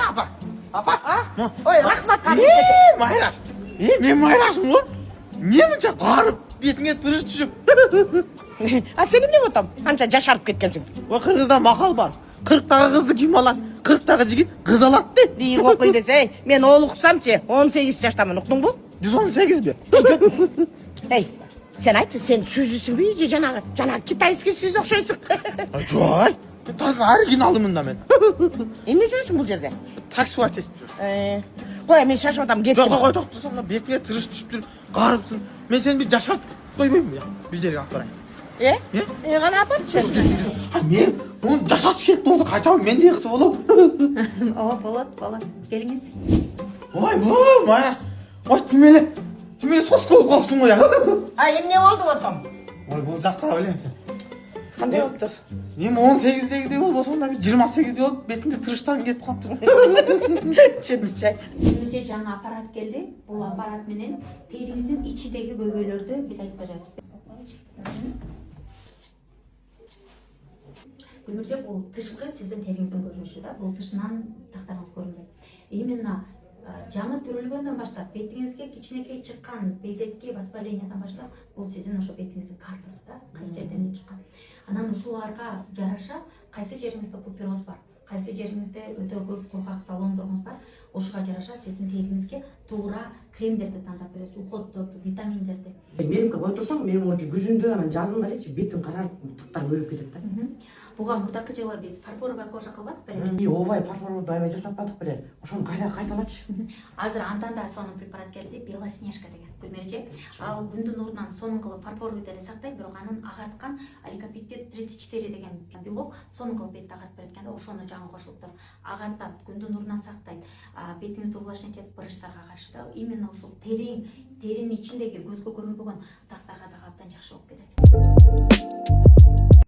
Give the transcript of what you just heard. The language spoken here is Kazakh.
апа. Апа. Ой, рахмат. Майраш. Мен майрашмын ғой. Немінше қарып бетіңе тырыш түсіп. А сен эмне болтом? Анча жашарып кеткенсиң. Ой, қырғызда мақал бар. 40-тағы қызды кім алады? 40-тағы жігіт қыз алады де. Дейін оқи десе, мен ол ұқсамчы, 18 жаштамын, ұқтың бұл? 118 бе? Ей, сен айтшы, сен сөзісің бе, же жаңағы китайский сөз оқшайсың? Жоқ, таза оригиналымын да мен. Емне жүрсің бұл жерде? Такси өтесіп жүр. Қой, мен шашып атам, кет. Жоқ, қой, тоқтасам да бетіңе тырыш түсіп жүр, қарыпсың. Мен сені бір жашартып қоймаймын я. Bir жерге алып барайын. Ғана апаршы. Мен оны жашатып кетіп болды, қайтамын, мен де қысы болам. О, болады. Келіңіз. Ой, Майраш. Ой, тимелі сос болып қалыпсың ғой я. А, емне болды отам? Ой, бұл жақта білем сен. Қандай болып тұр? Мен 18-дегідей болып, сонда 28-де болып, бетімде тырыштарым кетіп қалып тұр. Чөміршай. Өзімізде жаңа аппарат келді. Бұл аппарат менен теріңіздің içindегі көйгөйлөрдү біз айтып беребиз. Гүлмирже, бұл тышқы сіздің теріңіздің көрініші да, бұл тышынан тақтарыңыз көрінбейді. Именно жаңы түрілгөндөн баштап бетіңізге кичинекей чыккан безетке воспалениядан баштап бұл сіздің ошо бетіңіздің картасы да, кайсы жерден чыккан. Анан ушуларга жараша кайсы жериңизде купероз бар, кайсы жериңизде өтө көп кургак салондоруңуз бар, ошого жараша сиздин териңизге туура кремдерди тандап беребиз, уходдорду, витаминдерди. Менимке кой турсаң, менин мынакей күзүндө анан жазындачы бетим карарып, тыктар өлүп кетет да. Буга мурдакы жылы биз фарфоровая кожа кылбадык беле? Ооба, фарфоровый аябай жасатпадык беле. Ошону кайталачы. Азыр андан да сонун препарат келди, Белоснежка деген. Гүлмирже, ал күндүн нурунан сонун кылып фарфоровый деле сактайт, бирок анын агарткан ликопептид 34 деген белок сонун кылып бетти агартып берет экен да, ошону жаңы кошулуп туруп агартат, күндүн нурунан сактайт. Бетиңизди увлажнить этип бырыштарга каршы да, именно ушул теринин ичиндеги көзгө көрүнбөгөн тактарга да абдан жакшы болуп